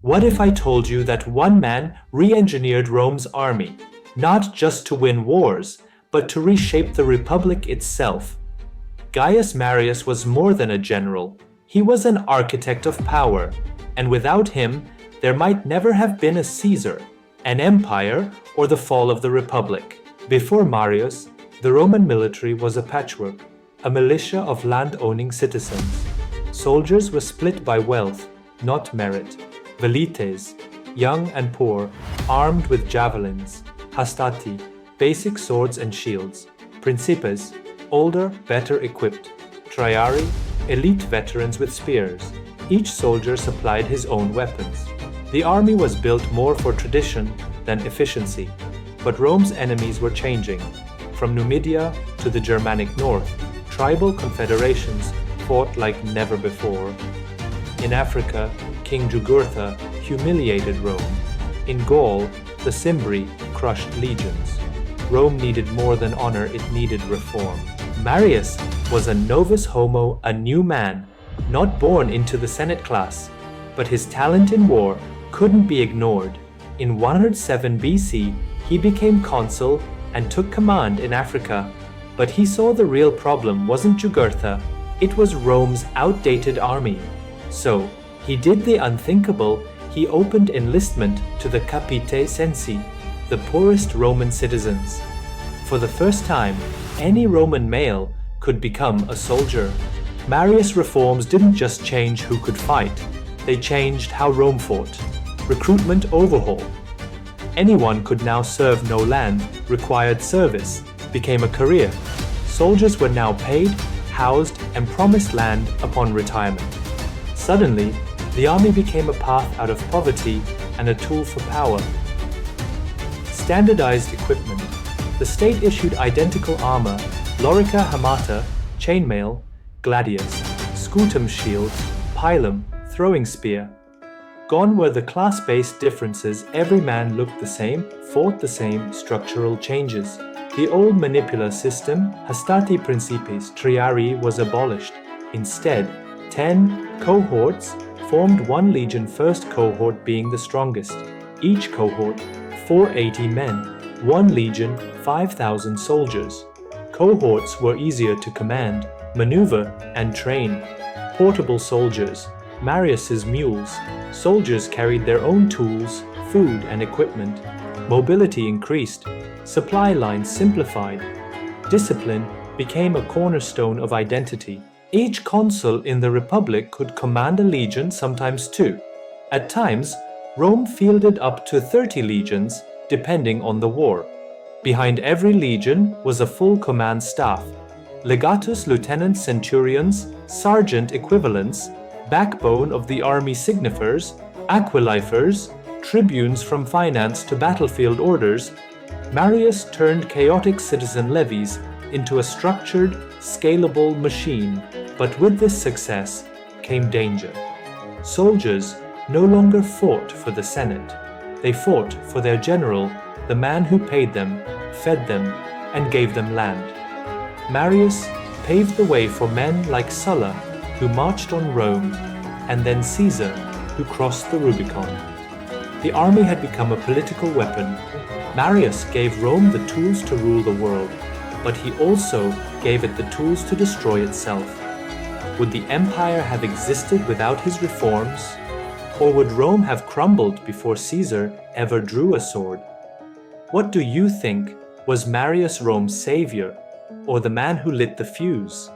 What if I told you that one man re-engineered Rome's army, not just to win wars, but to reshape the Republic itself? Gaius Marius was more than a general. He was an architect of power, and without him, there might never have been a Caesar, an empire, or the fall of the Republic. Before Marius, the Roman military was a patchwork, a militia of land-owning citizens. Soldiers were split by wealth, not merit. Velites, young and poor, armed with javelins. Hastati, basic swords and shields. Principes, older, better equipped. Triarii, elite veterans with spears. Each soldier supplied his own weapons. The army was built more for tradition than efficiency. But Rome's enemies were changing. From Numidia to the Germanic north, tribal confederations fought like never before. In Africa, King Jugurtha humiliated Rome. In Gaul, the Cimbri crushed legions. Rome needed more than honor, it needed reform. Marius was a novus homo, a new man, not born into the Senate class, but his talent in war couldn't be ignored. In 107 BC, he became consul and took command in Africa. But he saw the real problem wasn't Jugurtha, it was Rome's outdated army. So, he did the unthinkable, he opened enlistment to the Capite Censi, the poorest Roman citizens. For the first time, any Roman male could become a soldier. Marius' reforms didn't just change who could fight, they changed how Rome fought. Recruitment overhaul. Anyone could now serve no land, required service, became a career. Soldiers were now paid, housed, and promised land upon retirement. Suddenly, the army became a path out of poverty and a tool for power. Standardized equipment. The state issued identical armor, lorica hamata, chainmail, gladius, scutum shield, pilum, throwing spear. Gone were the class-based differences. Every man looked the same, fought the same. Structural changes. The old manipular system, hastati principes triarii, was abolished. Instead, 10 cohorts formed one legion, first cohort being the strongest. Each cohort, 480 men. One legion, 5,000 soldiers. Cohorts were easier to command, maneuver, and train. Portable soldiers, Marius's mules. Soldiers carried their own tools, food, and equipment. Mobility increased. Supply lines simplified. Discipline became a cornerstone of identity. Each consul in the Republic could command a legion, sometimes two. At times, Rome fielded up to 30 legions, depending on the war. Behind every legion was a full command staff. Legatus, lieutenants, centurions, sergeant equivalents, backbone of the army signifers, aquilifers, tribunes from finance to battlefield orders. Marius turned chaotic citizen levies into a structured, scalable machine. But with this success came danger. Soldiers no longer fought for the Senate. They fought for their general, the man who paid them, fed them, and gave them land. Marius paved the way for men like Sulla, who marched on Rome, and then Caesar, who crossed the Rubicon. The army had become a political weapon. Marius gave Rome the tools to rule the world, but he also gave it the tools to destroy itself. Would the empire have existed without his reforms? Or would Rome have crumbled before Caesar ever drew a sword? What do you think? Was Marius Rome's savior, or the man who lit the fuse?